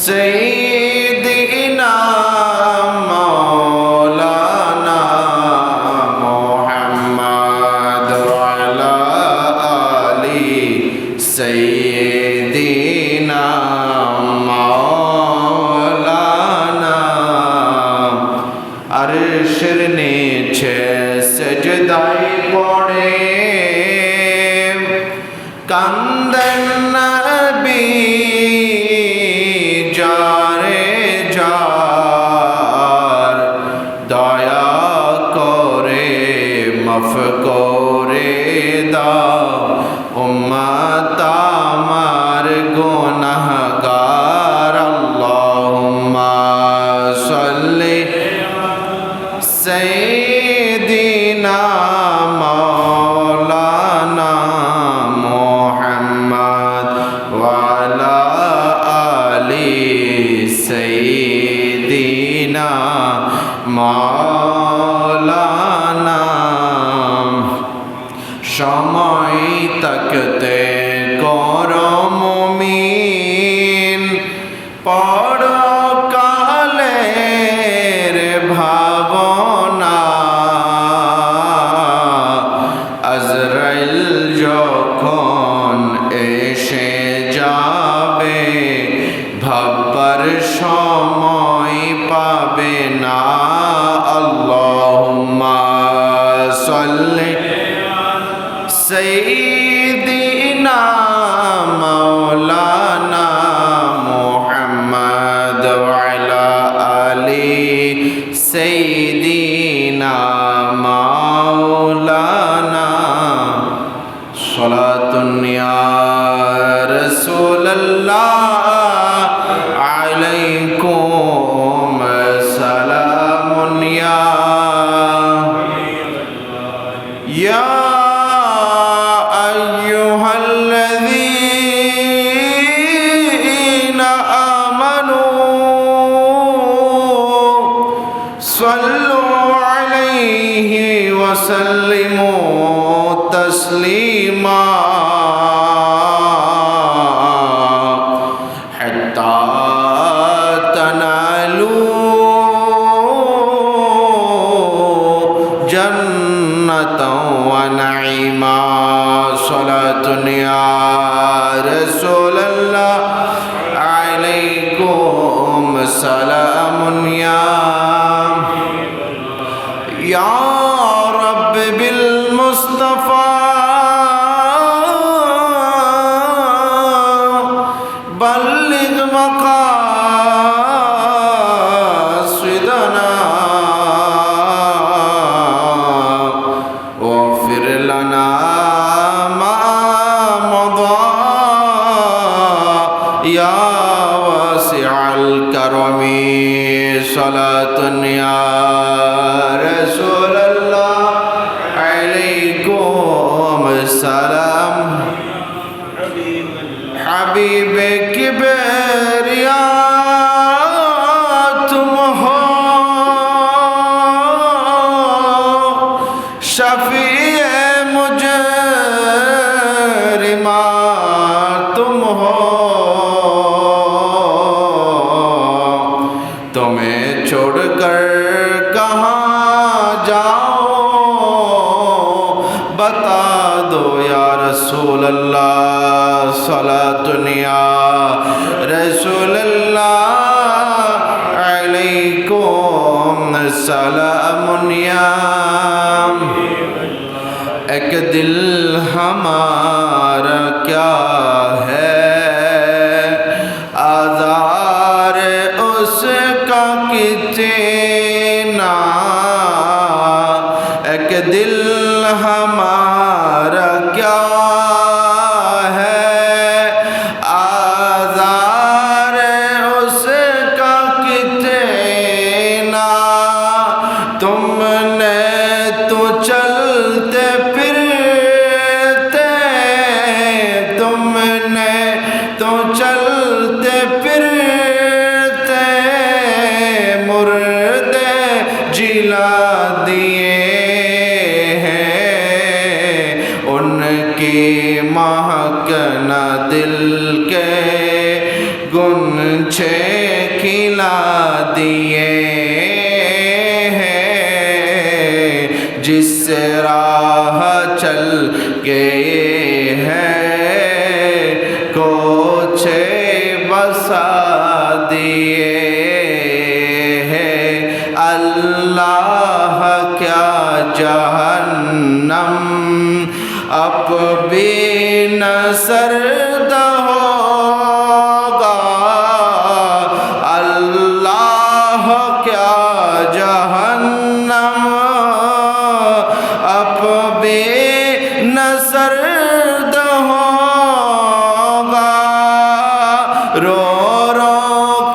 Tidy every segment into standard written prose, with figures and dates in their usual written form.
سيدنا مولانا محمد وعلى آل سيدنا مولانا عرشر نیچے سجدائی پڑے কান্দেন নবী যারে যার দয়া করে মাফ করে দাও উম্মত আমার গুনাহগার আল্লাহুম্মা সাল্লি সাইয়্যিদিনা মাওলানা سيدنا مولانا সময় তাকতে করো মুমিন পরকালের ভাবনা আজরাইল যখন এসে যাবে ভাববার সময় পাবে না আল্লাহুম্মা সাল্লি সাইয়্যিদিনা মাওলানা মুহাম্মদ ওয়া আলা আলি সাইয়্যিদিনা মাওলানা সালাতুন ইয়া রাসূলুল্লাহ عليكم سلام يا أيها الذين آمنوا صلوا عليه وسلموا تسليما جنة ونعيما صلاة يا رسول الله عليكم سلام يا رب بالمصطفى بلغ مقاصدنا واغفر لنا ما مضى يا واسع الكرم صلاة يا رسول الله عليكم السلام حبيب كبريا تم ہو شفیع مجرمات تم ہو تمہیں چھوڑ کر کہاں جاؤ بتا دو یا رسول اللہ صلاۃ یا رسول اللہ علیکم سلام یا ایک دل ہمارا کیا ہے آزار اس کا کتنا ایک دل ہمارا کیا ہے آزار اس کا کتنا تم نے تو چلتے پھرتے تم गुंछे खिला दिए हैं, जिस राह चल गए हैं कोचे बसा दिए हैं। अल्लाह क्या जहन्नम अब भी न सर्द होगा, अल्लाह क्या जहन्नम अब भी न सर्द होगा। रो रो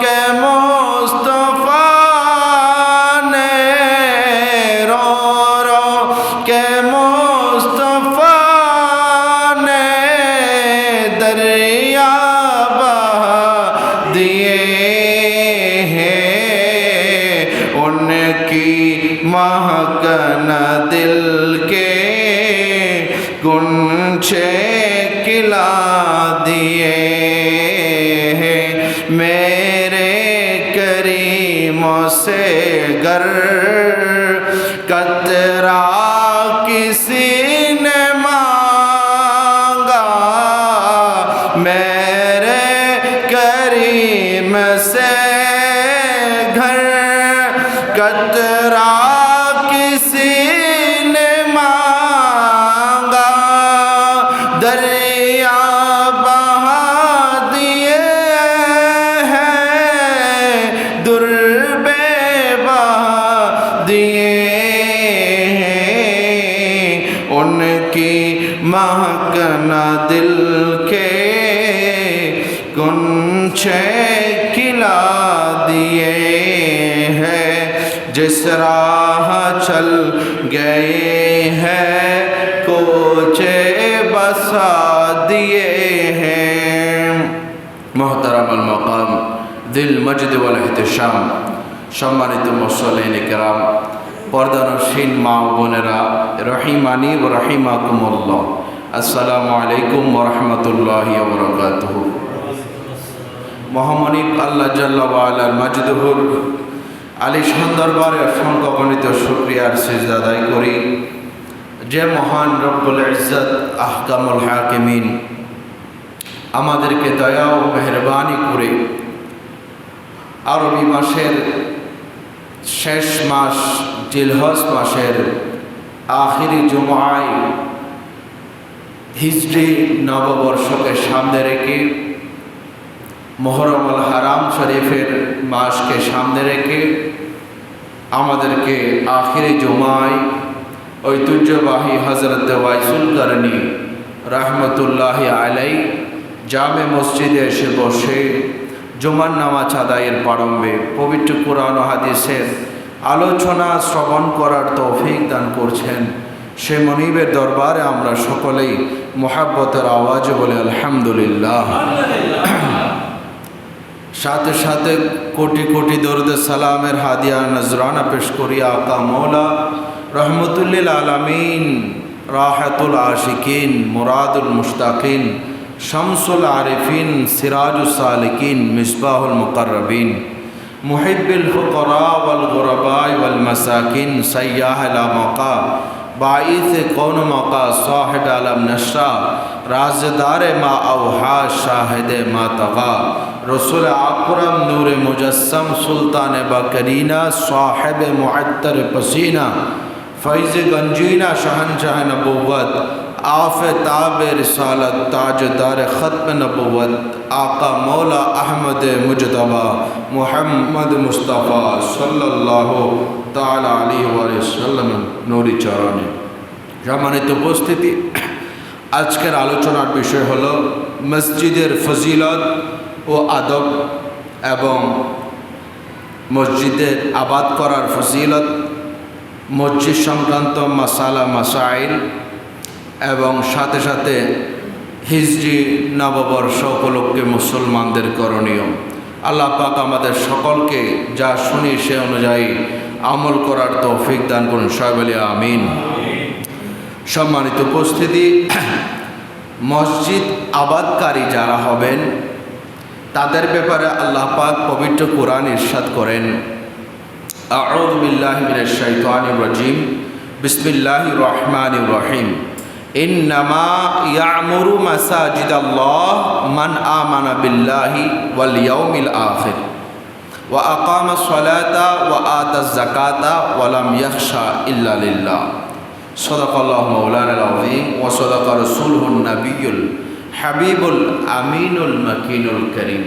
के मुस्तफा ने, रो रो के मुस्तफा ने दरिया बहा दिए हैं। उनकी महक न दिल के गुंछे खिला दिए हैं। मेरे करीमों से गर कतरा किसी ने मांगा, मेरे करीम से घर कतरा किसी ने मांगा, दरिया बहा दिए हैं, दुर्बे बहा दिए हैं। उनकी महक न दिल के गुंछे खिला दिए हैं, जिस राह चल गए हैं कोचे बसा दिए हैं। मोहतरम अल मकाम दिल मजद वल एहतशाम, सम्मानित मुसल्लिन किराम, पर्दानशीन মা বোনেরা, রহিমানি ও রহিমাকুমুল্লাহ, আসসালামু আলাইকুম ওয়া রাহমাতুল্লাহি ওয়া বারাকাতুহু। মহামনিব আল্লাহ জাল্লা ওয়া আলার মাজদুহুর আলিশান দরবারে অসংখ্য গণিত শুকরিয়ার সিজদা আদায় করি, যে মহান রব্বুল ইজ্জত আহকামুল হাকিমিন আমাদেরকে দয়া ও মেহেরবানি করে আরবি মাসের শেষ মাস জিলহজ মাসের আখিরি জুমায় হিজরি নববর্ষকে সামনে রেখে, মুহররমুল হারাম শরীফের মাসকে সামনে রেখে আমাদেরকে আখিরি জুমায় ঐতিহ্যবাহী হযরত ওয়াইসুল কারনী রাহমাতুল্লাহি আলাইহি জামে মসজিদে এসে বসে জুমার নামাজ আদায়ের প্রারম্ভে পবিত্র কুরআন ও হাদিসের আলোচনা শ্রবণ করার তৌফিক দান করছেন। সে মনিবের দরবারে আমরা সকলেই মুহাব্বতের আওয়াজে বলে আলহামদুলিল্লাহ। সাথে সাথে কোটি কোটি দরুদ সালামের হাদিয়া নজরানা পেশ করি আকা মৌলা রহমতুল্লিল আলামিন, রাহাতুল আশিকিন, মুরাদুল মুশতাকিন, শামসুল আরিফিন, সিরাজুস সালিকিন, মিসবাহুল মুকাররবিন, মুহিব্বুল ফুকরা ওয়াল গুরবা ওয়াল মাসাকিন, সাইয়্যাহ লা মাকা, बाइस कौन मौका साहिब आलम नशा, राजदार मा अवहा शाहिद मा तगा, रसूल अकरम नूर मुजस्सम सुल्तान बकरीना साहिब मुअत्तर पसीना, फैज़ गंजीना शहनशाह नबुव्वत, आफ़ताब रिसालत, ताजदार ख़त्म नबुव्वत, आका मौला अहमद मुजतबा मुहम्मद मुस्तफ़ा सल्लल्लाहु ताला अलैहि वसल्लम नूरी चरणे। সম্মানিত উপস্থিতি, আজকের আলোচনার বিষয় হলো মসজিদের ফজিলত ও আদব এবং মসজিদের আবাদ করার ফজিলত, মসজিদ সংক্রান্ত মাসালা মাসাইল এবং সাথে সাথে হিজরি নববর্ষ উপলক্ষে মুসলমানদের করণীয়। আল্লাহ পাক আমাদের সকলকে যা শুনি সে অনুযায়ী আমল করার তৌফিক দান করুন, সবাই বলি আমিন। সম্মানিত উপস্থিতি, মসজিদ আবাদকারী যারা হবেন তাদের ব্যাপারে আল্লাহ পাক পবিত্র কোরআন ইরশাদ করেন, আউযু বিল্লাহি মিনাশ শাইতানির রাজিম, বিসমিল্লাহির রহমানির রহিম। ইন্নামা ইয়া'মুরু মাসাজিদাল্লাহ মান আমানা বিল্লাহি ওয়াল ইয়াউমিল আখির ওয়া আকামাস সালাতা ওয়া আতাজ যাকাতা ওয়া লাম ইয়াখশা ইল্লা লিল্লাহ। সাদাকাল্লাহু মাওলানাল আযীম ওয়া সাদাকা রাসূলুহুন নাবিয়্যুল হাবিবুল আমিনুল মাকিনুল করিম।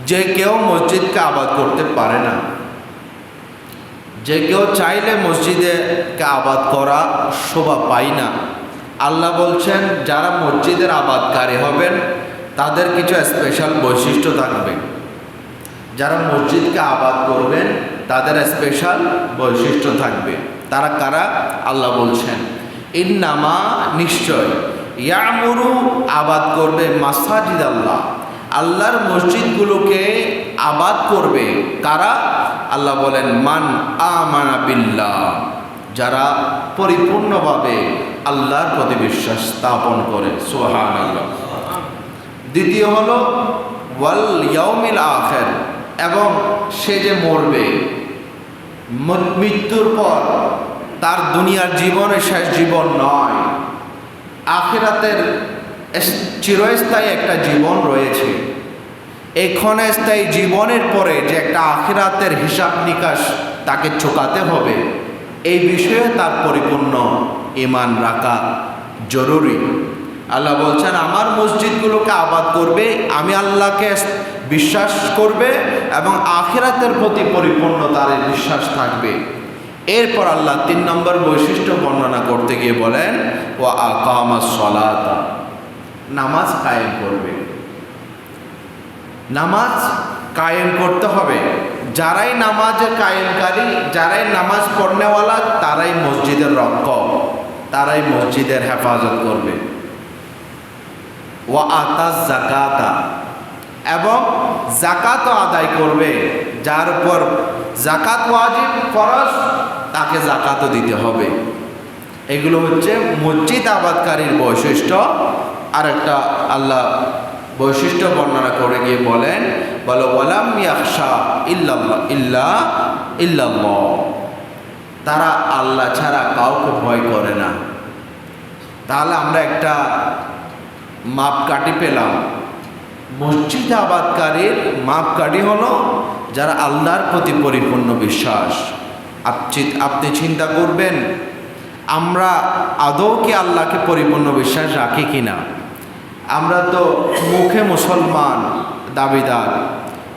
যে কেউ মসজিদকে আবাদ করতে পারে না, যে কেউ চাইলে মসজিদকে আবাদ করা শোভা পায় না। আল্লাহ বলছেন যারা মসজিদের আবাদকারী হবেন তাদের কিছু স্পেশাল বৈশিষ্ট্য থাকবে। যারা মসজিদকে আবাদ করবেন তাদের স্পেশাল বৈশিষ্ট্য থাকবে। তারা কারা? আল্লাহ বলছেন ইন্নামা নিশ্চয়, ইয়া'মুরু আবাদ করবে, মাসাজিদ আল্লাহ আল্লাহর মসজিদগুলোকে আবাদ করবে। কারা? আল্লাহ বলেন মান আমানা বিল্লাহ, যারা পরিপূর্ণভাবে আল্লাহর প্রতি বিশ্বাস স্থাপন করে। সুবহানাল্লাহ। দ্বিতীয় হলো ওয়াল ইয়াউমিল আখির, এবং সে যে মরবে, মৃত্যুর পর তার দুনিয়ার জীবনে শেষ জীবন নয়, আখিরাতের চিরস্থায়ী একটা জীবন রয়েছে। এই ক্ষণস্থায়ী জীবনের পরে যে একটা আখিরাতের হিসাব নিকাশ তাকে চোকাতে হবে, এই বিষয়ে তার পরিপূর্ণ ঈমান রাখা জরুরি। আল্লাহ বলছেন আমার মসজিদগুলোকে আবাদ করবে, আমি আল্লাহকে বিশ্বাস করবে এবং আখিরাতের প্রতি পরিপূর্ণ তার বিশ্বাস থাকবে। এরপর আল্লাহ 3 নম্বর বৈশিষ্ট্য বর্ণনা করতে গিয়ে বলেন ওয়া আকামাস সালাতা, নামাজ কায়েম করবে। নামাজ কায়েম করতে হবে। যারাই নামাজে কায়েমকারী, যারাই নামাজ পড়নেওয়ালা, তারাই মসজিদের রক্ষক, তারাই মসজিদের হেফাজত করবে। ওয়া আতাজ যাকাতা, এবং যাকাত আদায় করবে। যার উপর যাকাত ওয়াজিব ফরজ তাকে যাকাতও দিতে হবে। এগুলো হচ্ছে মসজিদ আবাদকারীর বৈশিষ্ট্য। আর একটা আল্লাহ বৈশিষ্ট্য বর্ণনা করে গিয়ে বলে ওয়ালাম ইয়াখশা ইল্লাল্লাহ, তারা আল্লাহ ছাড়া কাউকে ভয় করে না। তাহলে আমরা একটা মাপকাঠি পেলাম। মসজিদ আবাদকারীর মাপকাঠি হলো যারা আল্লাহর প্রতি পরিপূর্ণ বিশ্বাস। আপনি চিন্তা করবেন আমরা আদৌ কি আল্লাহকে পরিপূর্ণ বিশ্বাস রাখি কিনা? আমরা তো মুখে মুসলমান দাবিদার,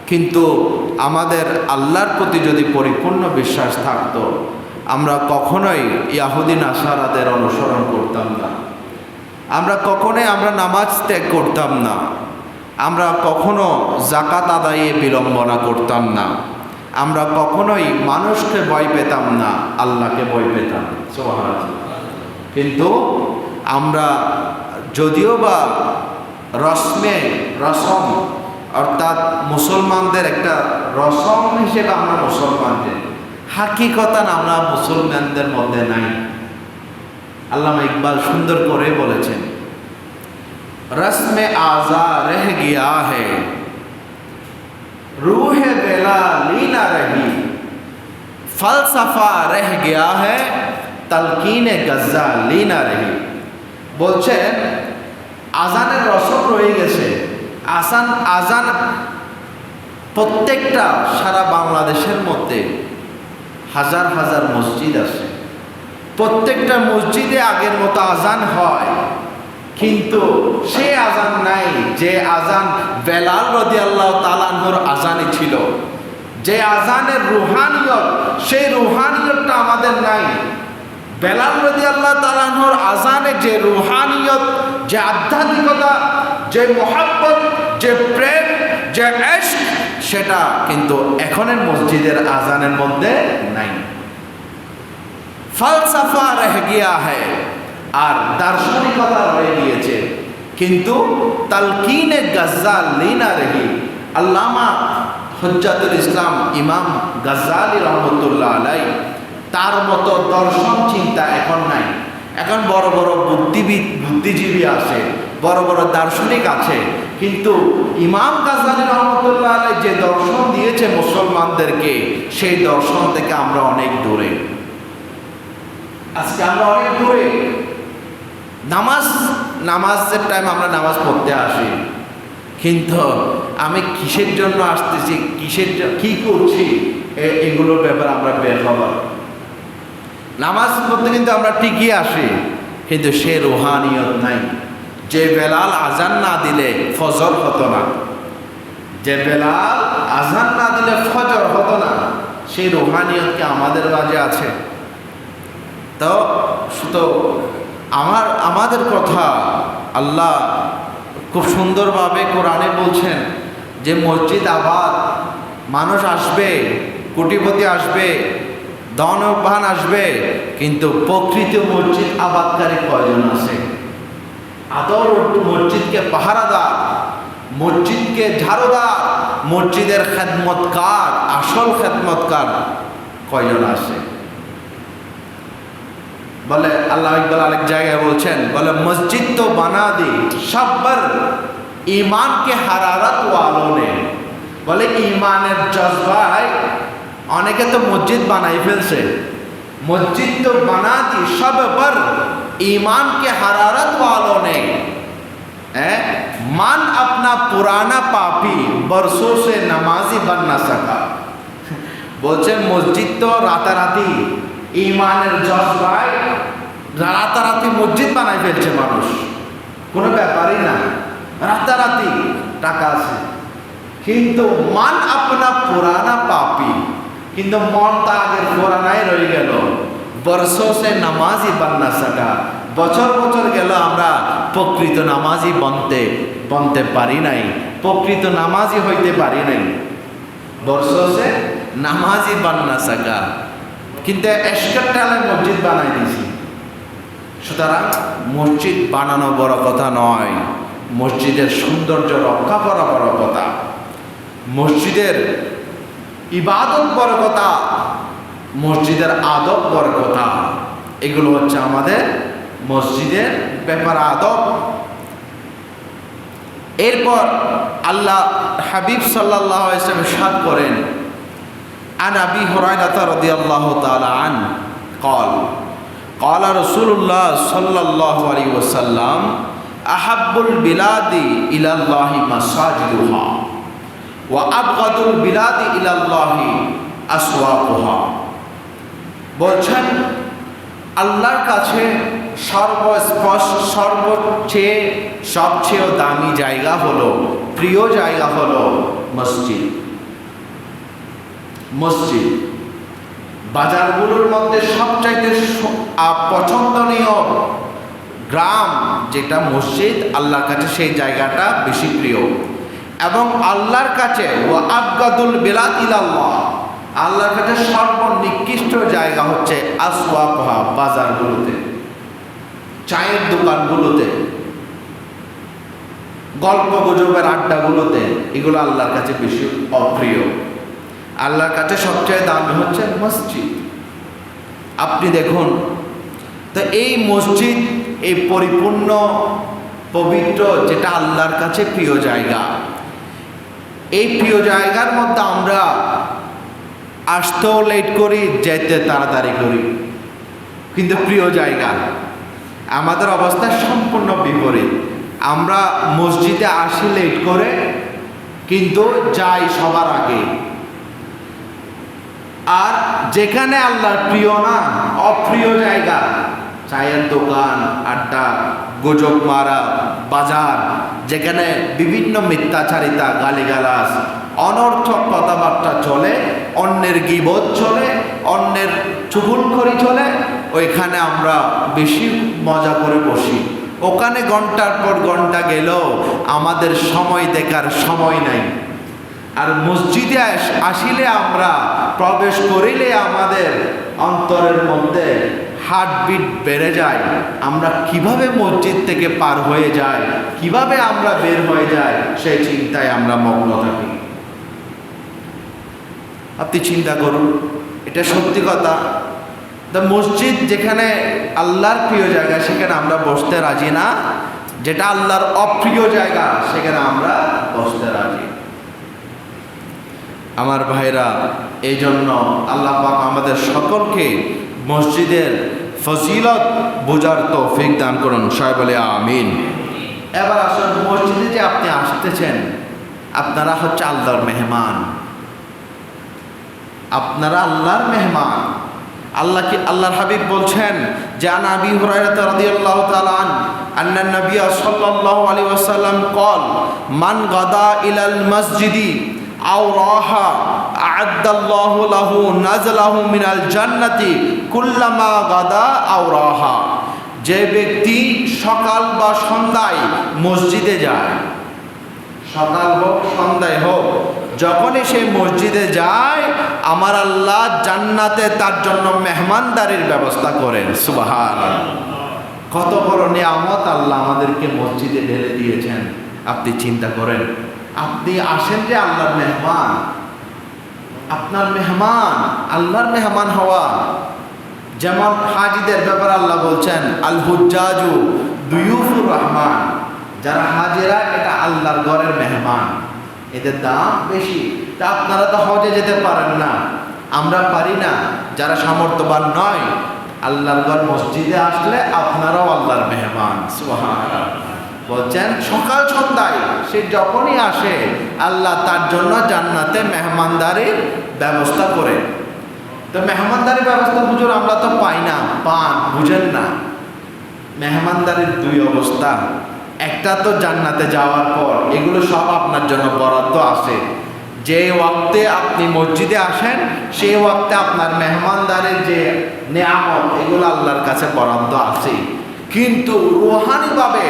কিন্তু আমাদের আল্লাহর প্রতি যদি পরিপূর্ণ বিশ্বাস থাকতো, আমরা কখনোই ইয়াহুদি নাসারাদের অনুসরণ করতাম না। আমরা কখনোই নামাজ ত্যাগ করতাম না। আমরা কখনো যাকাত আদায়ে বিলম্বনা করতাম না। আমরা কখনোই মানুষকে ভয় পেতাম না, আল্লাহকে ভয় পেতাম। সুবহানাল্লাহ। কিন্তু আমরা যদিও বা রসম অর্থাৎ মুসলমানদের একটা রসম হিসেবে আমরা মুসলমানদের, হাকিকতান আমরা মুসলমানদের মধ্যে নাই। আল্লামা ইকবাল সুন্দর করে বলেছেন, রসমে আজা রহ গিয়া है, रूह बेला ली ना रही, फलसफा रह गया है, तलकीन गज्जा ली ना रही। বলছেন আজানের রসম রয়ে গেছে। আজান প্রত্যেকটা সারা বাংলাদেশের মধ্যে হাজার হাজার মসজিদ আছে। প্রত্যেকটা মসজিদে আগের মতো আজান হয়, কিন্তু সে আজান নাই যে আজান বেলাল রাদিয়াল্লাহু তাআলা আনহুর আজানই ছিল। যে আজানের রুহানিয়ত, সেই রুহানিয়তটা আমাদের নাই। বেলাল রাদিয়াল্লাহু তাআলা আনহুর আজানে যে রুহানিয়ত, যে আধ্যাত্মিকতা, যে মহব্বত, যে প্রেম, যে ইশক, সেটা কিন্তু এখনের মসজিদের আজানের মধ্যে নাই। ফলসফা রহ গিয়া হ্যায়, আর দার্শনিকতা রয়ে গিয়েছে, কিন্তু তালকিনে গজ্জাল লীনা রহি। আল্লামা হুজ্জাতুল ইসলাম ইমাম গাজ্জালি রহমতুল্লাহ আলাইহি, তার মতো দর্শন চিন্তা এখন নাই। এখন বড় বড় বুদ্ধিজীবী আছে, বড় বড় দার্শনিক আছে, কিন্তু ইমাম গাজ্জালী রহমতুল্লাহ আলাইহি যে দর্শন দিয়েছে মুসলমানদেরকে, সেই দর্শন থেকে আমরা অনেক দূরে। আজকে আমরা অনেক দূরে। নামাজের টাইম আমরা নামাজ পড়তে আসি, কিন্তু আমি কিসের জন্য আসতেছি, কি করছি, এগুলোর ব্যাপারে আমরা বের হবার। নামাজ পড়তে কিন্তু আমরা ঠিকই আসি, কিন্তু সে রুহানিয়ত নাই। যে বেলাল আজান না দিলে ফজর হতো না, যে বেলাল আজান না দিলে ফজর হতো না, সেই রুহানিয়ত কি আমাদের মাঝে আছে? তো শুধু আমাদের কথা আল্লাহ খুব সুন্দরভাবে কোরআনে বলছেন যে মসজিদ আবাদ, মানুষ আসবে, কোটিপতি আসবে, ধনবান আসবে, কিন্তু প্রকৃত মসজিদ আবাদকারী কয়জন আছে? আদর মসজিদকে পাহারাদার, মসজিদকে ঝাড়ুদার, মসজিদের খেদমতকার, আসল খেদমতকার কয়জন আছে? বলে আল্লাহ ইকবাল আরেক জায়গায় বলছেন, বলে মসজিদ তো বানা দি সব্বর ईमान के हरारत वालों ने। বলে ইমানের জজবায় অনেকে তো মসজিদ বানাই ফেলছে, মসজিদ তো বানা দি সব पर ईमान के हरारत वालों ने मान अपना पुराना पापी बरसों से नमाजी बन ना सका। বলছে মসজিদ তো রাতারাতি ইমানের জজবায় রাতারাতি মসজিদ বানাই ফেলছে মানুষ, কোনো ব্যাপারই না, রাতারাতি টাকা আছে, কিন্তু মান আপনা পুরানা পাপি, কিন্তু মনটা আগের পুরানাই রয়ে গেল। বর্ষো সে নামাজি বান্না সাকা, বছর বছর গেল আমরা প্রকৃত নামাজি বনতে পারি নাই, প্রকৃত নামাজি হইতে পারি নাই। বর্ষো সে নামাজি বান্না সাকা, কিন্তু এশকার টালে মসজিদ বানাই দিয়েছি। সুতরাং মসজিদ বানানো বড় কথা নয়, মসজিদের সৌন্দর্য রক্ষা করা বড় কথা, মসজিদের ইবাদত বড় কথা, মসজিদের আদব বড় কথা। এগুলো হচ্ছে আমাদের মসজিদের ব্যাপার, আদব। এরপর আল্লাহ হাবিব সাল্লাল্লাহু আলাইহি ওয়াসাল্লাম ইরশাদ করেন, আন আবি হুরায়রা রাদিয়াল্লাহু তাআলা আন قال قال رسول الله صلى الله عليه وسلم أحب البلاد إلى الله مساجدها وأبغض البلاد إلى الله أسواقها। বলছেন আল্লাহর কাছে সবচেয়ে দামি জায়গা হলো, প্রিয় জায়গা হলো মসজিদ। মসজিদ বাজারগুলোর মধ্যে সবচাইতে পছন্দনীয় গ্রাম যেটা মসজিদ, আল্লাহর কাছে সেই জায়গাটা বেশি প্রিয়। এবং আল্লাহর কাছে ওয়া আবগাদুল বিলাদ ইলাল্লাহ, আল্লাহর কাছে সর্বনিকৃষ্ট জায়গা হচ্ছে আসওয়াকহা, বাজারগুলোতে, চায়ের দোকানগুলোতে, গল্প গুজবের আড্ডাগুলোতে, এগুলো আল্লাহর কাছে বেশি অপ্রিয়। আল্লাহর কাছে সবচেয়ে দামি হচ্ছে মসজিদ। আপনি দেখুন তো এই মসজিদ, এই পরিপূর্ণ পবিত্র যেটা আল্লাহর কাছে প্রিয় জায়গা, এই প্রিয় জায়গার মধ্যে আমরা আসতেও লেট করি, যেতে তাড়াতাড়ি করি, কিন্তু প্রিয় জায়গা আমাদের অবস্থা সম্পূর্ণ বিপরীত। আমরা মসজিদে আসি লেট করে, কিন্তু যাই সবার আগে। আর যেখানে আল্লাহর প্রিয় না, অপ্রিয় জায়গা, চায়ের দোকান, আড্ডা, গুজব মারা, বাজার, যেখানে বিভিন্ন মিথ্যাচারিতা, গালিগালাজ, অনর্থক কথাবার্তা চলে, অন্যের গীবত চলে, অন্যের চুগলখড়ি চলে, ওইখানে আমরা বেশি মজা করে বসি। ওখানে ঘন্টার পর ঘন্টা গেলেও আমাদের সময় দেখার সময় নাই। আর মসজিদে আসিলে, আমরা প্রবেশ করিলে আমাদের অন্তরের মধ্যে হার্টবিট বেড়ে যায়। আমরা কিভাবে মসজিদ থেকে পার হয়ে যাই, কিভাবে আমরা বের হয়ে যাই, সেই চিন্তায় আমরা মগ্ন থাকি। আপনি চিন্তা করুন, এটা সত্যি কথা। মসজিদ যেখানে আল্লাহর প্রিয় জায়গা, সেখানে আমরা বসতে রাজি না, যেটা আল্লাহর অপ্রিয় জায়গা সেখানে আমরা বসতে রাজি। আমার ভাইরা, এই জন্য আল্লাহ পাক আমাদের সকলকে মসজিদের ফজিলত বোঝার তৌফিক দান করুন, সবাই বলে আমিন। এবার আসলে মসজিদে যে আপনি আসতেছেন, আপনারা হচ্ছে আল্লাহর মেহমান, আপনারা আল্লাহর মেহমান। আল্লাহর হাবিব বলছেন যে আন আবি হুরায়রা রাদিয়াল্লাহু তাআলা আন্না নবী সাল্লাল্লাহু আলাইহি ওয়াসাল্লাম قال মান গাদা ইলাল মসজিদি আও রাহা আ'আদাল্লাহু লাহু নাজলাহু মিনাল জান্নাতি কুল্লামা গাদা আও রাহা। যে ব্যক্তি সকাল বা সন্ধ্যায় মসজিদে যায়, সকাল হোক সন্ধ্যায় হোক, যখনই সে মসজিদে যায় আমার আল্লাহ জান্নাতে তার জন্য মেহমানদারির ব্যবস্থা করেন। সুবহানাল্লাহ। কত বড় নিয়ামত আল্লাহ আমাদেরকে মসজিদে ঢেলে দিয়েছেন। আপনি চিন্তা করেন, আপনি আসেন যে আল্লাহর মেহমান, আপনার মেহমান, আল্লাহর মেহমান হওয়া। যেমন হাজিদের ব্যাপারে আল্লাহ বলছেন আল হুজ্জাজু দুয়ুফুর রহমান, যারা হাজিরা এটা আল্লাহর ঘরের মেহমান, এদের দাম বেশি। তা আপনারা তো হজে যেতে পারেন না, আমরা পারি না, যারা সামর্থ্যবান নয়, আল্লাহর ঘর মসজিদে আসলে আপনারাও আল্লাহর মেহমান। সুবহানাল্লাহ। বলছেন সকাল সন্ধ্যায় সে যখনই আসে আল্লাহ তার জন্য জান্নাতে মেহমানদারির ব্যবস্থা করে। তো মেহমানদারির ব্যবস্থা হুজুর আমরা তো পাই না, পান বুঝেন না। মেহমানদারির দুই অবস্থা, একটা তো জান্নাতে যাওয়ার পর এগুলো সব আপনার জন্য বরাদ্দ আছে। যে ওয়াক্তে আপনি মসজিদে আসেন সেই ওয়াক্তে আপনার মেহমানদারির যে নেয়ামত এগুলো আল্লাহর কাছে বরাদ্দ আছে। কিন্তু রুহানিভাবে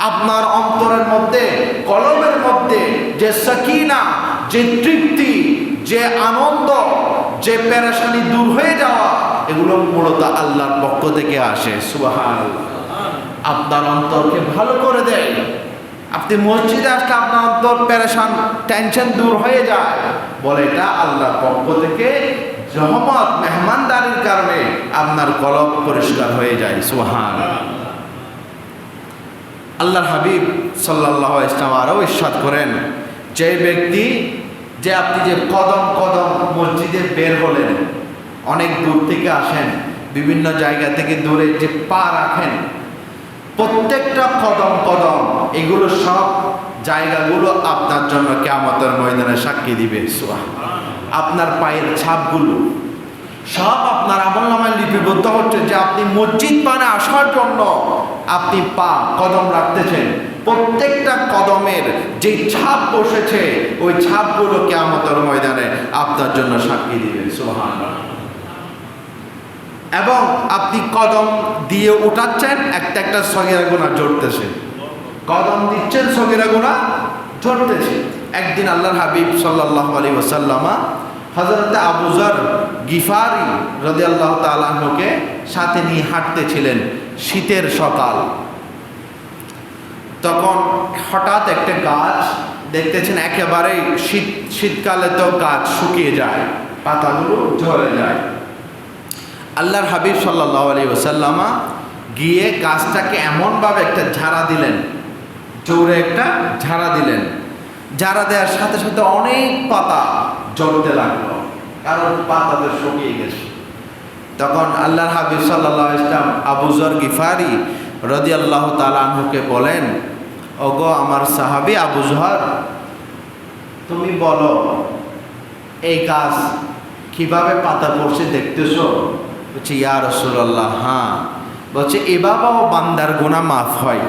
আপনার অন্তরের মধ্যে, কলবের মধ্যে যে সাকিনা, যে তৃপ্তি, যে আনন্দ, যে পেরেশানি দূর হয়ে যাওয়া, এগুলো মূলত আল্লাহর পক্ষ থেকে আসে। সুবহানাল্লাহ। আপনার অন্তরকে ভালো করে দেয়। আপনি মসজিদে আসলে আপনার অন্তর পেরেশান, টেনশন দূর হয়ে যায়, বলে এটা আল্লাহর পক্ষ থেকে রহমত, মেহমানদারির কারণে আপনার কলব পরিষ্কার হয়ে যায়। সুবহানাল্লাহ। আল্লাহর হাবিব সাল্লাল্লাহু আলাইহি ওয়াসাল্লাম আরও ইরশাদ করেন, যে ব্যক্তি, যে আপনি যে কদম কদম মসজিদে বের হলেন, অনেক দূর থেকে আসেন, বিভিন্ন জায়গা থেকে দূরে যে পা রাখেন, প্রত্যেকটা কদম কদম এগুলো সব জায়গাগুলো আপনার জন্য কিয়ামতের ময়দানে সাক্ষী দিবে। আপনার পায়ের ছাপগুলো সব আপনার আমলনামায় লিপিবদ্ধ হচ্ছে যে আপনি মসজিদ পানে আসার জন্য আপনি পা কদম রাখতেছেন, প্রত্যেকটা কদমের যে ছাপ বসেছে ওই ছাপগুলো কিয়ামতের ময়দানে আপনার জন্য সাক্ষী দিবে। সুবহানাল্লাহ। এবং আপনি কদম দিয়ে উঠাচ্ছেন, একটা একটা সগীরা গুনাহ ঝরতেছে, কদম দিচ্ছেন সগীরা গুনাহ ঝরতেছে। একদিন আল্লাহর হাবিব সাল্লাল্লাহু আলাইহি ওয়াসাল্লাম হযরত আবু যর গিফারি রাদিয়াল্লাহু তাআলা আনহুকে সাথে নিয়ে হাঁটতেছিলেন শীতের সকাল। তখন হঠাৎ একটা গাছ দেখতেছেন, একেবারেই শীতকালে তো গাছ শুকিয়ে যায়, পাতাগুলো ঝরে যায়। আল্লাহর হাবিব সাল্লাল্লাহু আলাইহি ওয়াসাল্লাম গিয়ে গাছটাকে এমনভাবে একটা ঝাড়া দিলেন, জোরে একটা ঝাড়া দিলেন। ঝাড়া দেওয়ার সাথে সাথে অনেক পাতা ঝরতে লাগলো, কারণ পাতাতে শুকিয়ে গেছে। তখন আল্লাহর হাবিব সাল্লাল্লাহু আলাইহি ওয়াসাল্লাম আবু যর গিফারি রাদিয়াল্লাহু তাআলা আনহুকে বলেন, ওগো আমার সাহাবী আবু যর, তুমি বলো এই গাছ কিভাবে পাতা পড়ছে দেখতেছো? বলছে ইয়া রাসূলুল্লাহ, হ্যাঁ। বলছে এভাবেও বান্দার গুনাহ মাফ হয়,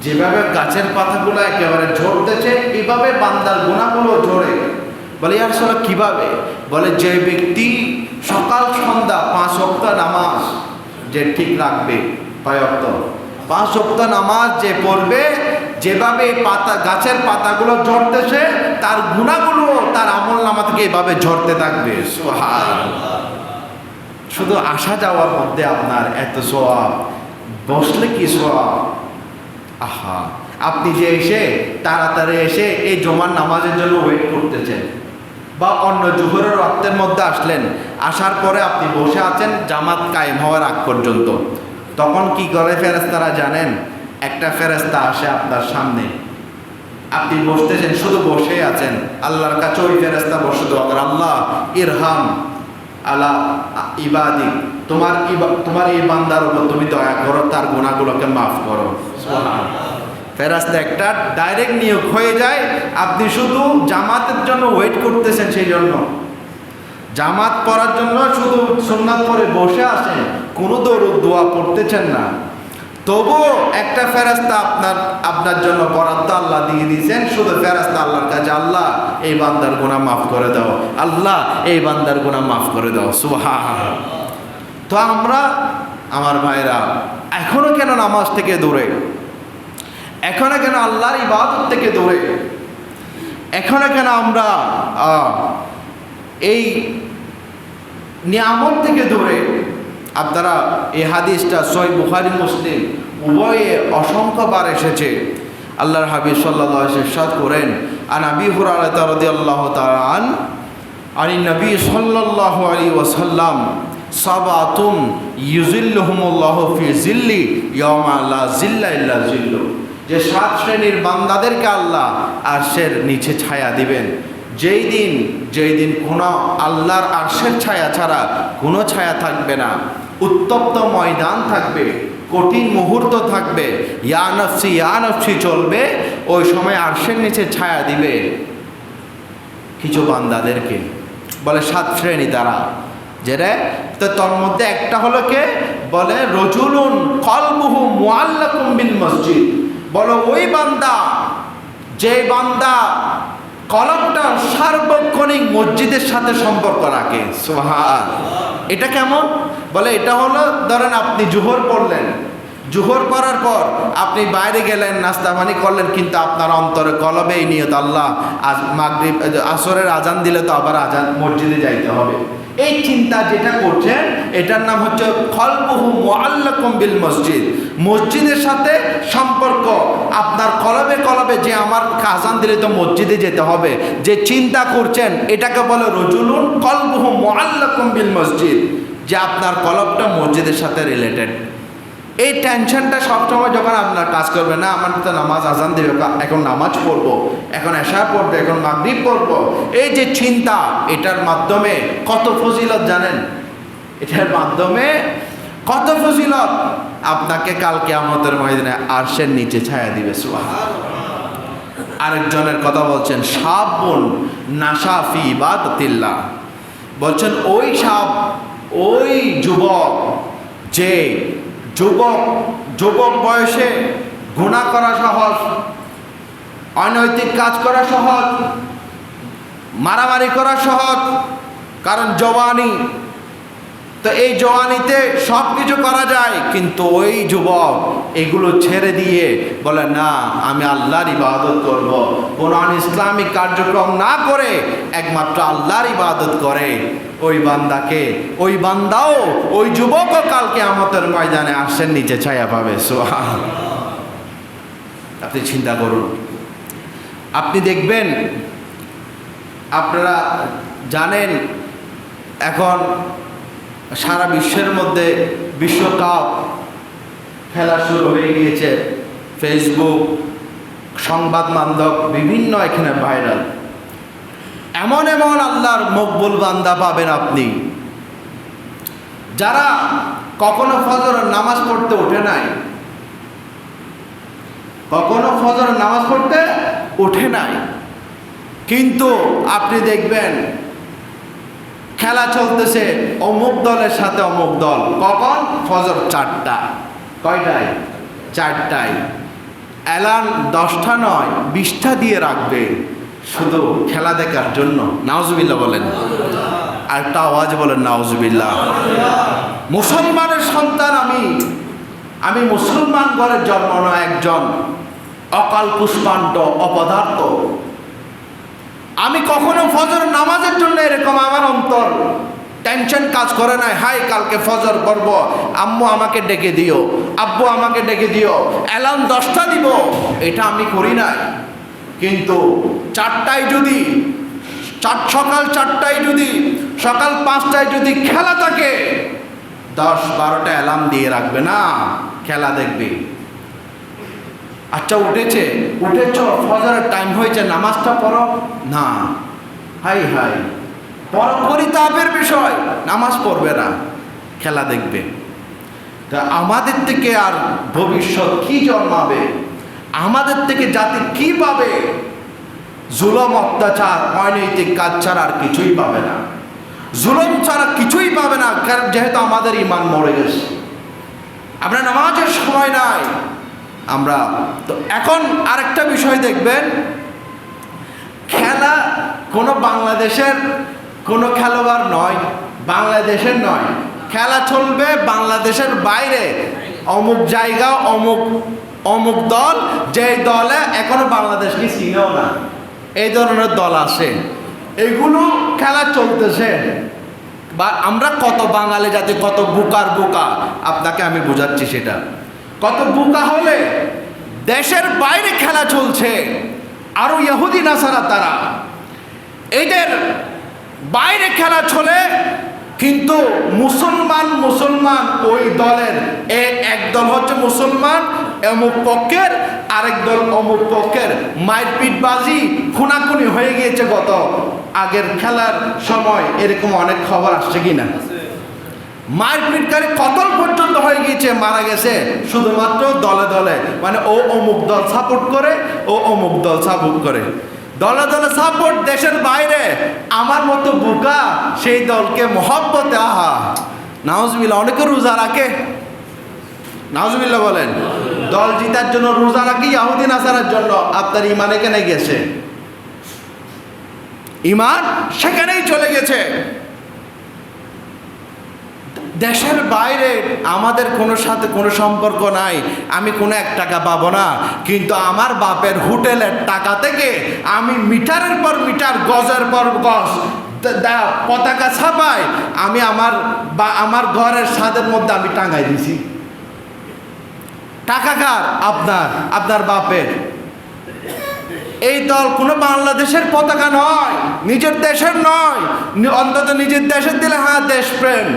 যেভাবে গাছের পাতাগুলো একেবারে ঝরতেছে এভাবে বান্দার গুনাহগুলো ঝরে। বলে ইয়া রাসূলুল্লাহ কিভাবে? বলে যে ব্যক্তি সকাল সন্ধ্যা 5 ওয়াক্ত নামাজ যে ঠিক রাখবে, 5 ওয়াক্ত নামাজ যে পড়বে, যেভাবে পাতা গাছের পাতাগুলো ঝরতেছে তার গুনাহগুলো তার আমলনামা থেকে এভাবে ঝরতে থাকবে। সুবহানাল্লাহ। শুধু আসা যাওয়ার মধ্যে আপনার এত সওয়াব, বসলে কি সওয়াব! আহা, আপনি যে এসে তাড়াতাড়ি এসে এই জুমার নামাজের জন্য ওয়েট করতেছেন, বা অন্য জোহরের ওয়াক্তের মধ্যে আসলেন, আসার পরে আপনি বসে আছেন জামাত কায়েম হওয়ার আগ পর্যন্ত, তখন কি করে ফেরেশতারা জানেন? একটা ফেরেশতা আসে আপনার সামনে, আপনি বসতেছেন, শুধু বসে আছেন, আল্লাহর কাছে ওই ফেরেশতা বসে দোয়া করে, আল্লাহ ইরহাম আলা ইবাদি, তোমার এই বান্দার উপর তুমি দয়া করো, তার গুনাহগুলোকে মাফ করো। সুবহানাল্লাহ। ফেরেশতা একটা ডাইরেক্ট নিয়োগ হয়ে যায়, আপনি শুধু জামাতের জন্য ওয়েট করতেছেন, সেই জন্য জামাত পড়ার জন্য শুধু সুন্নাত পড়ে বসে আছেন, কোনো দরুদ দোয়া পড়তেছেন না, তবুও একটা ফেরেশতা আপনার জন্য বরাদ্দ আল্লাহ দিয়ে দিয়েছেন। শুধু ফেরেশতা আল্লাহর কাছে, আল্লাহ এই বান্দার গুনাহ মাফ করে দাও, আল্লাহ এই বান্দার গুনাহ মাফ করে দাও। সুবহানাল্লাহ। তো আমরা, আমার ভাইরা, এখনো কেন নামাজ থেকে দূরে, এখনো কেন আল্লাহর ইবাদত থেকে দূরে, এখনো কেন আমরা এই নিয়ামত থেকে দূরে? আপনারা এই হাদিসটা সহিহ বুখারী মুসলিম উভয়ে অসংখ্যবার এসেছে। আল্লাহর হাবিব সাল্লাল্লাহু আলাইহি ওয়াসাল্লাম ইরশাদ করেন, আন আবি হুরায়রা রাদিয়াল্লাহু তাআলা আনিন নবী সাল্লাল্লাহু আলাইহি ওয়াসাল্লাম সাবাতুন ইউজিল্লুহুমুল্লাহু ফি জিল্লি ইয়াওমা লা জিল্লা ইল্লা জিল্লু, যে 7 শ্রেণীর বান্দাদেরকে আল্লাহ আরশের নিচে ছায়া দিবেন, যেই দিন কোনো আল্লাহর আরশের ছায়া ছাড়া কোনো ছায়া থাকবে না, উত্তপ্ত ময়দান থাকবে, কঠিন মুহূর্ত থাকবে, ইয়া নফসি চলবে। ওই সময় আরশের নিচে ছায়া দিবে কিছু বান্দাদেরকে, বলে 7 শ্রেণী তারা, যেটা তো তার মধ্যে একটা হলো কে, বলে রজুলুন কলবুহু মুআল্লাকুম বিল মসজিদ, বলো ওই বান্দা, যে বান্দা কলবটা সার্বক্ষণিক মসজিদের সাথে সম্পর্ক রাখে। সুবহানাল্লাহ। এটা কেমন? বলে এটা হলো, ধরেন আপনি জোহর পড়লেন, জোহর পড়ার পর আপনি বাইরে গেলেন, নাস্তা পানি করলেন, কিন্তু আপনার অন্তরে কলবে এই নিয়ত, আল্লাহ আজ মাগরিব আসরের আজান দিলে তো আবার আজান মসজিদে যাইতে হবে, এই চিন্তা যেটা করছেন, এটার নাম হচ্ছে কলবুহু মুআল্লাকুম বিল মসজিদ। মসজিদের সাথে সম্পর্ক আপনার কলবে, যে আমার আজান দিলে তো মসজিদে যেতে হবে, যে চিন্তা করছেন, এটাকে বলে রজুলুন কলবুহু মুআল্লাকুম বিল মসজিদ, যে আপনার কলবটা মসজিদের সাথে রিলেটেড। এই টেনশনটা সবসময় যখন আপনার কাজ করবে, না আমার তো নামাজ আজান দেবে, এখন নামাজ পড়বো, এখন এশা পড়বো, এখন মাগরিব পড়বো, এই যে চিন্তা, এটার মাধ্যমে কত ফজিলত জানেন? এটার মাধ্যমে কত ফজিলত! আপনাকে কাল কিয়ামতের ময়দানে আরশের নিচে ছায়া দিবে। সুবহানাল্লাহ। আরেকজনের কথা বলছেন, শাবুন নাশা ফি ইবাদাতিল্লাহ, বলছেন ওই যুবক, যে যুবক বয়সে গুনাহ করা সহজ, অনৈতিক কাজ করা সহজ, মারামারি করা সহজ, কারণ জওয়ানি, তো এই জওয়ানিতে সব কিছু করা যায়, কিন্তু ওই যুবক এগুলো ছেড়ে দিয়ে বলে, না আমি আল্লাহর ইবাদত করব, কোন ইসলামিক কার্যক্রম না করে একমাত্র আল্লাহর ইবাদত করে, ওই বান্দাও, ওই যুবকও কাল কিয়ামতের ময়দানে আরশের নিচে ছায়া পাবে। সুবহানাল্লাহ। আপনি চিন্তা করুন, আপনি দেখবেন, আপনারা জানেন এখন সারা বিশ্বের মধ্যে বিশ্বকাপ খেলা শুরু হয়ে গিয়েছে, ফেসবুক, সংবাদ মাধ্যম বিভিন্ন এখানে ভাইরাল। এমন আল্লাহর মকবুল বান্দা পাবেন আপনি, যারা কখনো ফজরের নামাজ পড়তে ওঠে নাই, কিন্তু আপনি দেখবেন খেলা চলতেছে, অমুক দলের সাথে অমুক দল, কখন? ফজর 4টা, কয়টায়? 4টায়। অ্যালার্ম 10টা নয় 20টা দিয়ে রাখবে, শুধু খেলা দেখার জন্য। নাউজুবিল্লাহ বলেন, আর একটা আওয়াজ বলেন নাউজুবিল্লাহ। মুসলমানের সন্তান আমি মুসলমান ঘরের জন্ম নয়, একজন অকাল পুষ্পান্ত অপদার্থ। আমি কখনো ফজর নামাজের জন্য এরকম আমার অন্তর টেনশন কাজ করে নাই, হাই কালকে ফজর পড়ব, আম্মু আমাকে ডেকে দিও, আব্বু আমাকে ডেকে দিও, অ্যালার্ম 10টা দিব, এটা আমি করি নাই। কিন্তু 4টায় যদি, সকাল 4টায় যদি, সকাল 5টায় যদি খেলা থাকে, 10-12টা অ্যালার্ম দিয়ে রাখবে, না খেলা দেখবে। আচ্ছা উঠেছ, ফজরের টাইম হয়েছে, নামাজটা পড়ো না। হাই হাই, বড় পরিতাপের বিষয়, নামাজ পড়বে না, খেলা দেখবে। তা আমাদের থেকে আর ভবিষ্যৎ কি জন্মাবে? আমাদের থেকে জাতি কি পাবে? জুলুম, অত্যাচার, অনৈতিক কাজ ছাড়া আর কিছুই পাবে না। জুলুম ছাড়া কিছুই পাবে না, কারণ যেহেতু আমাদের ঈমান মরে গেছে। আমরা নামাজের সময় নাই। আমরা তো এখন আরেকটা বিষয় দেখবেন, খেলা কোনো বাংলাদেশের কোনো খেলোয়াড় নয়, বাংলাদেশের নয়, খেলা চলবে বাংলাদেশের বাইরে, অমুক জায়গা, অমুক দল, যে দলে এখনো বাংলাদেশকে চিনেও না, এই ধরনের দল আছে, এগুলো খেলা চলতেছে। বা আমরা কত বাঙালি জাতি, কত বোকার বোকা, আপনাকে আমি বোঝাচ্ছি সেটা। কত বোকা হলে দেশের বাইরে খেলা চলছে, আরো ইহুদি নাসারা তারা, এদের বাইরে খেলা চলে, কিন্তু মুসলমান ওই দলের এক দল হচ্ছে মুসলমান অমুক পক্ষের, আরেক দল অমুক পক্ষের, মারপিটবাজি খুনাখুনি হয়ে গিয়েছে গত আগের খেলার সময়, এরকম অনেক খবর আসছে কিনা? মারপিটকারী কতল পর্যন্ত হয়ে গিয়েছে, মারা গেছে, শুধুমাত্র দলে দলে, মানে ও অমুক দল সাপোর্ট করে, ও অমুক দল সাপোর্ট করে, দলে দলে সাপোর্ট। দেশের বাইরে আমার মতো বোকা সেই দলকে মহব্বতে, আহা নাউজুবিল্লাহ, অনেকে রোজা রাখে, নাউজুবিল্লাহ বলেন, দল জিতার জন্য রোজা রাখি, ইহুদি নাসারার জন্য। আপনার ইমান এখানে গেছে, ইমান সেখানেই চলে গেছে। দেশের বাইরে আমাদের কোনো সাথে কোনো সম্পর্ক নাই, আমি কোনো 1 টাকা পাবো না, কিন্তু আমার বাপের হোটেলের টাকা থেকে আমি মিটারের পর মিটার, গজের পর গজ পতাকা ছাপাই, আমি আমার ঘরের ছাদের মধ্যে আমি টাঙাই দিছি। টাকা কার? আপনার বাপের। এই দল কোনো বাংলাদেশের পতাকা নয়, নিজের দেশের নয়, অন্তত নিজের দেশের দিলে হ্যাঁ দেশপ্রেম।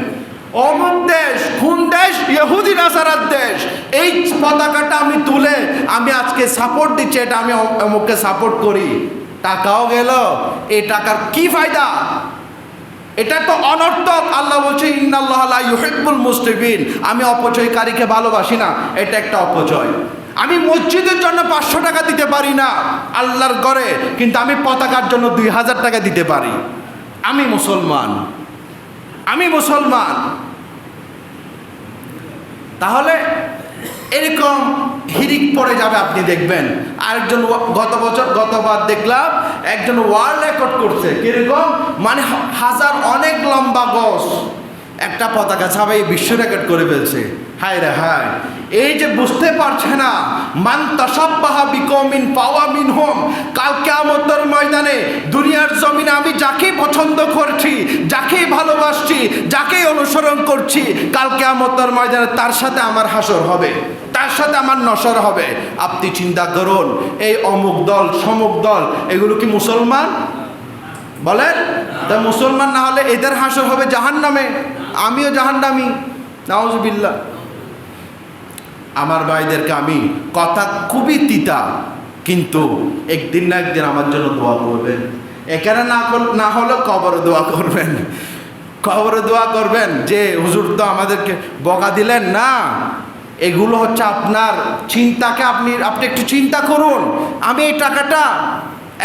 অমুক দেশ, কোন দেশ? ইহুদি নাসারার দেশ। এই পতাকাটা আমি তুলে আমি আজকে সাপোর্ট দিচ্ছি, এটা আমি অমুককে সাপোর্ট করি, টাকাও গেল, এই টাকার কি ফায়দা? এটা তো অনর্থক। আল্লাহ বলছে ইন্নাল্লাহা লা ইউহিব্বুল মুসরিফিন, আমি অপচয়কারীকে ভালোবাসি না, এটা একটা অপচয়। আমি মসজিদের জন্য 500 টাকা দিতে পারি না আল্লাহর ঘরে, কিন্তু আমি পতাকার জন্য 2000 টাকা দিতে পারি। আমি মুসলমান। তাহলে এরকম হিরিক পড়ে যাবে, আপনি দেখবেন। আরেকজন গতবার দেখলাম একজন ওয়ার্ল্ড রেকর্ড করছে, কিরকম মানে অনেক লম্বা গজ একটা পতাকা ছাপাই বিশ্ব রেকর্ড করে ফেলছে। হায় রে হায়, এই যে বুঝতে পারছে না, মান তাসাব্বাহা বিকওমিন ফাওয়া মিনহুম, কাল কিয়ামতের ময়দানে দুনিয়ার জমিনে আমি যাকে পছন্দ করছি, যাকে ভালোবাসছি, যাকে অনুসরণ করছি, কাল কিয়ামতের ময়দানে তার সাথে আমার হাসর হবে, তার সাথে আমার নসর হবে। আপনি চিন্তা করুন, এই অমুক দল সমুক দল, এগুলো কি মুসলমান? বলেন, তা মুসলমান না হলে এদের হাসর হবে জাহান্নামে, আমিও জাহান্নামী, নাউজুবিল্লাহ। আমার ভাইদেরকে আমি কথা খুবই তিতা, কিন্তু একদিন না একদিন আমার জন্য দোয়া করবেন। এখানে না হলে কবরে দোয়া করবেন, কবরে দোয়া করবেন যে হুজুর তো আমাদেরকে বকা দিলেন না। এগুলো হচ্ছে আপনার চিন্তাকে, আপনি একটু চিন্তা করুন। আমি এই টাকাটা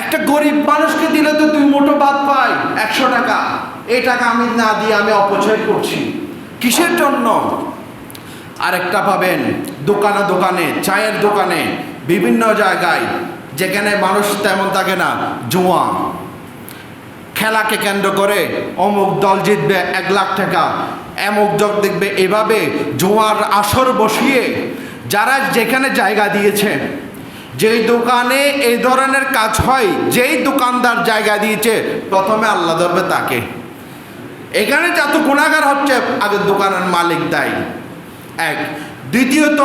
একটা গরিব মানুষকে দিলে তো 2 মুঠো ভাত পাই, 100 টাকা, এই টাকা আমি না দিয়ে আমি অপচয় করছি কিসের জন্য? আরেকটা পাবেন দোকানে, চায়ের দোকানে, বিভিন্ন জায়গায় যেখানে মানুষ তেমন থাকে না, জুয়া খেলাকে কেন্দ্র করে অমুক দল জিতবে 1 লাখ টাকা, অমুক দল দেখবে, এভাবে জুয়ার আসর বসিয়ে যারা যেখানে জায়গা দিয়েছে, যেই দোকানে এই ধরনের কাজ হয়, যেই দোকানদার জায়গা দিয়েছে, প্রথমে আল্লাহ ধরবে তাকে। এখানে যত গুনাহগার হচ্ছে আগে দোকানের মালিক দায়ী, এক। দ্বিতীয়ত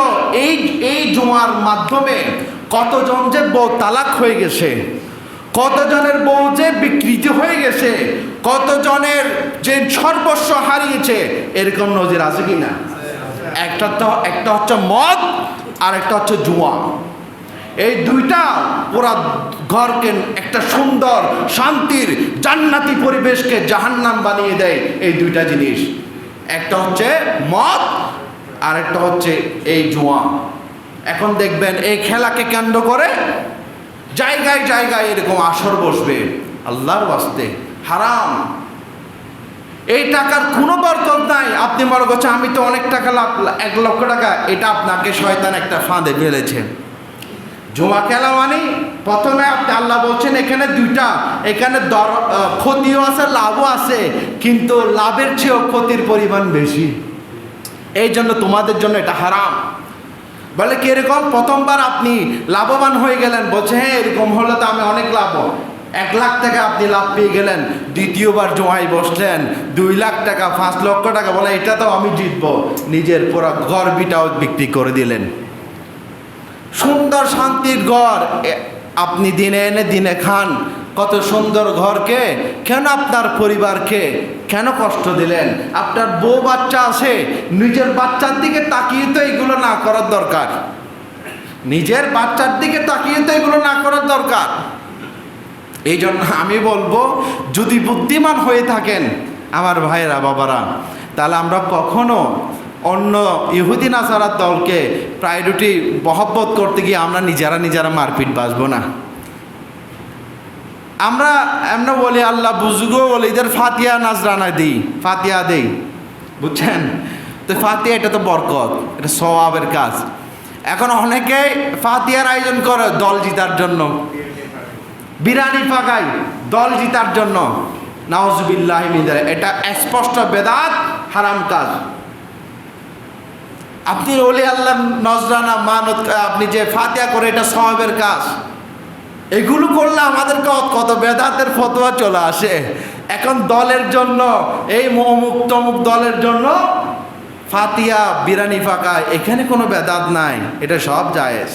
এই জুয়ার মাধ্যমে কতজন যে বউ তালাক হয়ে গেছে, কতজনের বউ যে বিকৃত হয়ে গেছে, কতজনের যে সর্বস্ব হারিয়েছে, এরকম নজির আছে কিনা? একটা হচ্ছে মদ, আর একটা হচ্ছে জুয়া। এই দুইটা পুরা ঘরকে একটা সুন্দর শান্তির জান্নাতি পরিবেশকে জাহান্নাম বানিয়ে দেয় এই দুইটা জিনিস। একটা হচ্ছে মদ, আর একটা হচ্ছে এই জুয়া। এখন দেখবেন এই খেলাকে কেন্দ্র করে জায়গায় জায়গায় এরকম আসর বসবে। আল্লাহর ওয়াস্তে হারাম। এই টাকার কোনো বরকত নাই। আপনি মনে করছেন আমি তো অনেক টাকা লাভ, 1 লক্ষ টাকা, এটা আপনাকে শয়তান একটা ফাঁদে ফেলেছে। জুয়া খেলা মানে প্রথমে আপনি আল্লাহ বলছেন এখানে দুইটা, এখানে ক্ষতিও আছে লাভও আছে, কিন্তু লাভের চেয়েও ক্ষতির পরিমাণ বেশি। এই জন্য তোমাদের জন্য এটা হারাম। বলে কিরকম? প্রথমবার আপনি লাভবান হয়ে গেলেন, বলছে হ্যাঁ এরকম হলে তো আমি অনেক লাভ, 1 লাখ টাকা আপনি লাভ পেয়ে গেলেন। দ্বিতীয়বার জমায় বসলেন 2 লাখ টাকা, 5 লক্ষ টাকা, বলে এটা তো আমি জিতবো। নিজের পুরো ঘর বিটাও বিক্রি করে দিলেন। সুন্দর শান্তির ঘর আপনি দিনে এনে দিনে খান, কত সুন্দর ঘরকে কেন আপনার পরিবারকে কেন কষ্ট দিলেন? আপনার বউ বাচ্চা আছে, নিজের বাচ্চার দিকে তাকিয়ে তো এগুলো না করার দরকার। নিজের বাচ্চার দিকে তাকিয়ে তো এগুলো না করার দরকার। এই জন্য আমি বলবো, যদি বুদ্ধিমান হয়ে থাকেন আমার ভাইয়েরা বাবারা, তাহলে আমরা কখনো অন্য ইহুদি নাসারার দলকে প্রায়োরিটি মহব্বত করতে গিয়ে আমরা নিজেরা মারপিট বাসবো না। আমরা বলি আল্লাহ বুঝগো বলে এদের ফাতিহা নাজরানা দিই, ফাতিহা দেই, বুঝছেন তো? ফাতিহা এটা তো বরকত, এটা সওয়াবের কাজ। এখন অনেকে ফাতিহার আয়োজন করে দল জিতার জন্য, বিরিয়ানি পাকায় দল জিতার জন্য। নাউজুবিল্লাহি মিন যালিক, এটা স্পষ্ট বেদাত, হারাম কাজ। আপনি ওলি আল্লাহ নজরানা মানত, আপনি যে ফাতিহা করে এটা সওয়াবের কাজ। এগুলো করলে আমাদের কত বেদাতের ফতোয়া চলে আসে। এখন দলের জন্য, এই অমুক তমুক দলের জন্য ফাতিহা বিরিয়ানি পাকায়, এখানে কোনো বেদাত নাই, এটা সব জায়েজ।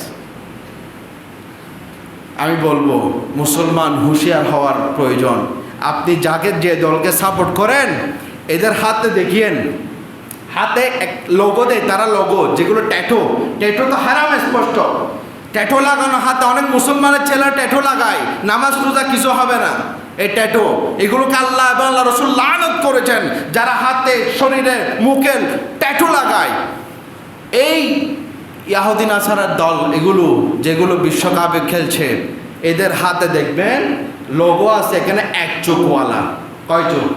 আমি বলবো মুসলমান হুঁশিয়ার হওয়ার প্রয়োজন। আপনি যাকে যে দলকে সাপোর্ট করেন এদের হাতে দেখিয়েন, হাতে এক লোগো দেয় তারা, লোগো যেগুলো ট্যাটু তো হারাম স্পষ্ট। ট্যাটু লাগানো হাতে, অনেক মুসলমানের ছেলে ট্যাটু লাগায়, নামাজ রোজা কিছু হবে না। এই ট্যাটু এগুলোকে আল্লাহ এবং আল্লাহ রসুল লানত করেছেন, যারা হাতে শরীরে মুখে ট্যাটু লাগায়। এই ইয়াহুদি নাসারার দল এগুলো যেগুলো বিশ্বকাপে খেলছে, এদের হাতে দেখবেন লোগো আছে, এখানে 1 চোখওয়ালা। কয় চোখ?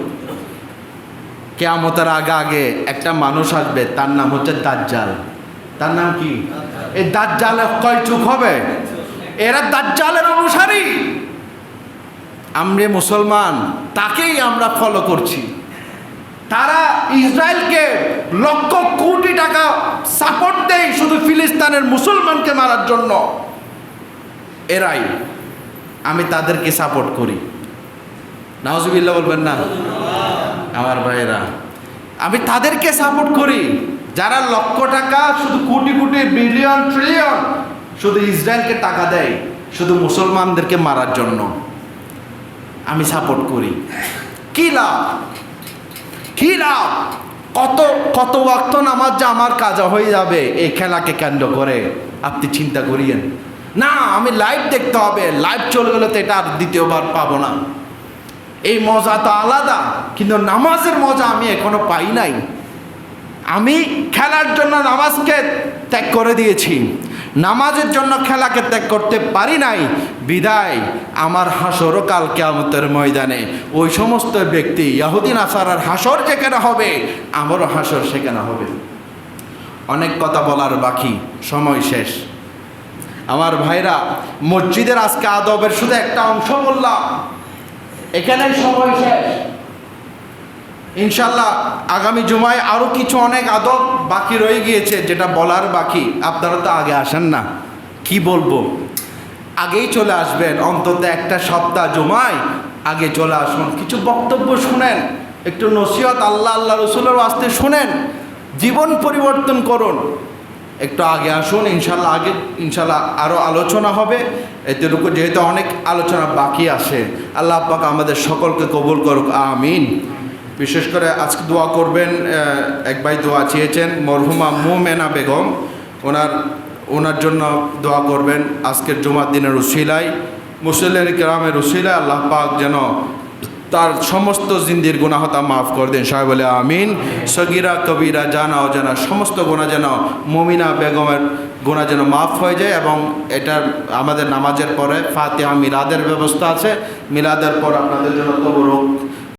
কিয়ামতের আগে একটা মানুষ আসবে, তার নাম হচ্ছে দাজ্জাল। তার নাম কি? এই দাজ্জালের কয় চোখ হবে? এরা দাজ্জালের অনুসারী। আমরা মুসলমান, তাকেই আমরা ফলো করছি। তারা ইসরায়েলকে লক্ষ কোটি টাকা সাপোর্ট দেয় শুধু ফিলিস্তিনের মুসলমানকে মারার জন্য। এরাই, আমি তাদেরকে সাপোর্ট করি। নাউজুবিল্লাহ বলবেন না আমার ভাইয়েরা? আমি তাদেরকে সাপোর্ট করি যারা লক্ষ টাকা, শুধু কোটি কোটি, বিলিয়ন ট্রিলিয়ন শুধু ইসরায়েলকে টাকা দেয় শুধু মুসলমানদেরকে মারার জন্য। আমি সাপোর্ট করি। কি লাভ? কি লাভ? কত ওয়াক্ত নামাজ যে আমার কাজা হয়ে যাবে এই খেলাকে কেন্দ্র করে, আপনি চিন্তা করিয়েন না। আমি লাইভ দেখতে হবে, লাইভ চলে গেলে তো এটা আর দ্বিতীয়বার পাবো না। এই মজা তো আলাদা, কিন্তু নামাজের মজা আমি এখনো পাই নাই। আমি খেলার জন্য নামাজকে ত্যাগ করে দিয়েছি, নামাজের জন্য খেলাকে ত্যাগ করতে পারি নাই। বিদায় আমার হাসরও কাল কিয়ামতের ময়দানে ওই সমস্ত ব্যক্তি, ইহুদি নাসারার হাসর যেখানে হবে, আমারও হাসর সেখানে হবে। অনেক কথা বলার বাকি, সময় শেষ। আমার ভাইরা, মসজিদের আজকে আদবের শুধু একটা অংশ বললাম, এখানেই সময় শেষ। ইনশাল্লাহ আগামী জুমায় আরও কিছু অনেক আদব বাকি রয়ে গিয়েছে, যেটা বলার বাকি। আপনারা তো আগে আসেন না, কি বলবো? আগেই চলে আসবেন, অন্তত একটা সপ্তাহ জুমায় আগে চলে আসুন, কিছু বক্তব্য শুনেন, একটু নসিহত আল্লাহ রসুলের ওয়াস্তে শুনেন, জীবন পরিবর্তন করুন। একটু আগে আসুন, ইনশাল্লাহ আরও আলোচনা হবে। এতটুকু যেহেতু অনেক আলোচনা বাকি আছে, আল্লাহ পাক আমাদের সকলকে কবুল করুক, আমিন। বিশেষ করে আজকে দোয়া করবেন, এক ভাই দোয়া চেয়েছেন, মরহুমা মোমেনা বেগম, ওনার জন্য দোয়া করবেন। আজকের জুমার দিনের উসিলায়, মুসল্লির কেরামের উসিলায় আল্লাহ পাক যেন তার সমস্ত জিন্দির গুনাহতা মাফ করে দেন। সবাই বলে আমিন। সগিরা কবিরা জানা অজানা সমস্ত গুনাহ যেন মুমিনা বেগমের গুনাহ যেন মাফ হয়ে যায়। এবং এটা আমাদের নামাজের পরে ফাতিহা মিলাদের ব্যবস্থা আছে, মিলাদের পর আপনাদের জন্য তবরুক